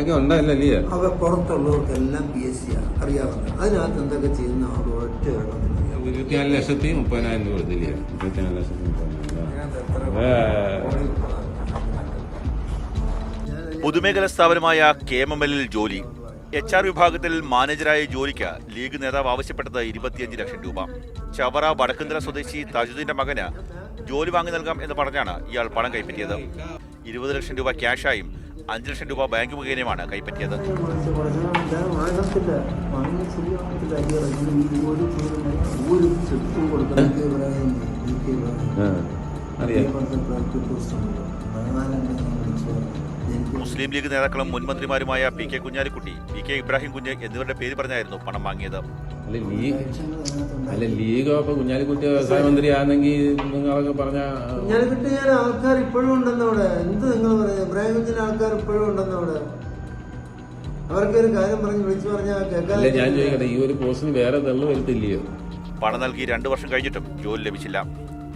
എന്തൊക്കെ ഉണ്ടായില്ലേ? അവ പുറത്തുള്ളവർക്കെല്ലാം PSC ആണ് അറിയാവുന്നത്. അതിനകത്ത് എന്തൊക്കെ ചെയ്യുന്ന അവർ ഒറ്റ 24,30,000 രൂപ കൊടുത്തില്ലേ? 24,30,000. പൊതുമേഖലാ സ്ഥാപനമായ KMML ജോലി. HR വിഭാഗത്തിൽ മാനേജറായ ജോലിക്ക് ലീഗ് നേതാവ് ആവശ്യപ്പെട്ടത് 25 ലക്ഷം രൂപ. ചവറ വടക്കുന്തല സ്വദേശി തജുദ്ദീന്റെ മകന് ജോലി വാങ്ങി നൽകാം എന്ന് പറഞ്ഞാണ് ഇയാൾ പണം കൈപ്പറ്റിയത്. 20 ലക്ഷം രൂപ ക്യാഷായും 5 ലക്ഷം രൂപ ബാങ്ക് മുഖേനയുമാണ് കൈപ്പറ്റിയത്. മുസ്ലിം ലീഗ് നേതാക്കളും മുൻമന്ത്രിമാരുമായ PK കുഞ്ഞാലിക്കുട്ടി, PK ഇബ്രാഹിം കുഞ്ഞ് എന്നിവരുടെ പേര് പറഞ്ഞായിരുന്നു പണം വാങ്ങിയത്. ലീഗ് കുഞ്ഞാലിക്കുട്ടി വ്യവസായ മന്ത്രിയാണെങ്കിൽ നിങ്ങളൊക്കെ പറഞ്ഞ കുഞ്ഞാലിക്കുട്ടി ആൾക്കാർ ഇപ്പോഴും ഉണ്ടെന്നവിടെ. എന്ത് നിങ്ങൾ പറയാ? ഇബ്രാഹിം കുഞ്ഞിന്റെ ആൾക്കാർ ഇപ്പോഴും ഉണ്ടെന്നവിടെ. അവർക്കൊരു കാര്യം പറഞ്ഞ് വിളിച്ചു പറഞ്ഞാൽ കേൾക്കാൻ. ഞാൻ ചോദിക്കട്ടെ, ഈ ഒരു പോസ്റ്റിന് വേറെ തെളിവ് വരുത്തില്ലയോ? പണം നൽകി 2 വർഷം കഴിഞ്ഞിട്ടും ജോലി ലഭിച്ചില്ല.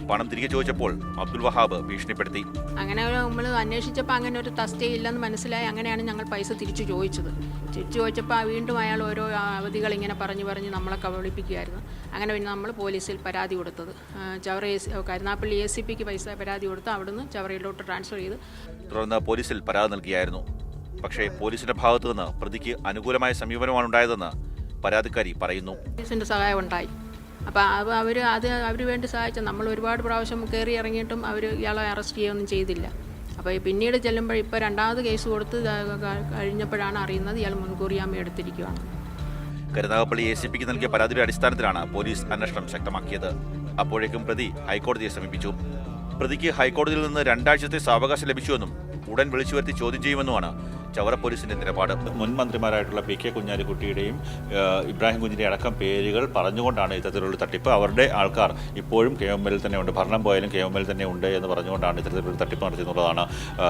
പണം തിരികെ ചോദിച്ചപ്പോൾ അബ്ദുൽ വഹാബ് ഭീഷണിപ്പെടുത്തി. അങ്ങനെ നമ്മൾ അന്വേഷിച്ചപ്പോൾ അങ്ങനെ ഒരു തസ്തികയില്ലെന്ന് മനസ്സിലായി. അങ്ങനെയാണ് ഞങ്ങൾ പൈസ തിരിച്ചു ചോദിച്ചത്. തിരിച്ചു ചോദിച്ചപ്പോൾ വീണ്ടും അയാൾ ഓരോ അവധികൾ ഇങ്ങനെ പറഞ്ഞ് നമ്മളെ കബളിപ്പിക്കുകയായിരുന്നു. അങ്ങനെ പിന്നെ നമ്മൾ പോലീസിൽ പരാതി കൊടുത്തത്. ചവറ കരുനാപ്പള്ളി ACPക്ക് പരാതി കൊടുത്ത് അവിടുന്ന് ചവറയിലോട്ട് ട്രാൻസ്ഫർ ചെയ്ത് തുടർന്ന് പോലീസിൽ പരാതി നൽകിയായിരുന്നു. പക്ഷേ പോലീസിന്റെ ഭാഗത്തു നിന്ന് പ്രതിക്ക് അനുകൂലമായ സമീപനമാണ് ഉണ്ടായതെന്ന് പരാതിക്കാരി പറയുന്നു. പോലീസിന്റെ സഹായം ഉണ്ടായി. അപ്പോൾ അവർ വേണ്ടി സഹായിച്ച നമ്മൾ ഒരുപാട് പ്രാവശ്യം കയറി ഇറങ്ങിയിട്ടും അവർ ഇയാളെ അറസ്റ്റ് ചെയ്യുകയൊന്നും ചെയ്തില്ല. അപ്പോൾ പിന്നീട് ചെല്ലുമ്പോൾ ഇപ്പോൾ 2ാമത് കേസ് കൊടുത്ത് കഴിഞ്ഞപ്പോഴാണ് അറിയുന്നത് ഇയാൾ മുൻകൂർ ജാമ്യം എടുത്തിരിക്കുകയാണ്. കരുനാഗപ്പള്ളി ACPക്ക് നൽകിയ പരാതിയുടെ അടിസ്ഥാനത്തിലാണ് പോലീസ് അന്വേഷണം ശക്തമാക്കിയത്. അപ്പോഴേക്കും പ്രതി ഹൈക്കോടതിയെ സമീപിച്ചു. പ്രതിക്ക് ഹൈക്കോടതിയിൽ നിന്ന് 2 ആഴ്ചത്തെ സാവകാശം ലഭിച്ചുവെന്നും ഉടൻ വിളിച്ചു വരുത്തി ചോദ്യം ചെയ്യുമെന്നുമാണ് ചവറ പോലീസിന്റെ നിലപാട്. മുൻ മന്ത്രിമാരായിട്ടുള്ള PK കുഞ്ഞാലിക്കുട്ടിയുടെയും ഇബ്രാഹിം കുഞ്ഞിന്റെ അടക്കം പേരുകൾ പറഞ്ഞുകൊണ്ടാണ് ഇത്തരത്തിലുള്ള തട്ടിപ്പ്. അവരുടെ ആൾക്കാർ ഇപ്പോഴും KMML തന്നെ ഉണ്ട്, ഭരണം പോയാലും KMML തന്നെ ഉണ്ട് എന്ന് പറഞ്ഞുകൊണ്ടാണ് ഇത്തരത്തിലുള്ള തട്ടിപ്പ് നടത്തിയെന്നുള്ളതാണ്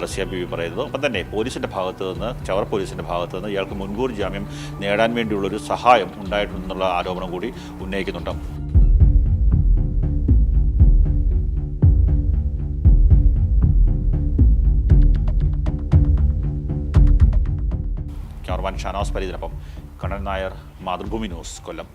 റസിയ ബീവി പറയുന്നത്. ഒപ്പം തന്നെ പോലീസിന്റെ ഭാഗത്ത് നിന്ന്, ചവറ പോലീസിന്റെ ഭാഗത്ത് നിന്ന് ഇയാൾക്ക് മുൻകൂർ ജാമ്യം നേടാൻ വേണ്ടിയുള്ളൊരു സഹായം ഉണ്ടായിട്ടുണ്ടെന്നുള്ള ആരോപണം കൂടി ഉന്നയിക്കുന്നുണ്ട്. ക്യാമറമാൻ ഷാനവാസ് പരീതിനൊപ്പം കണ്ണൻ നായർ, മാതൃഭൂമി ന്യൂസ്, കൊല്ലം.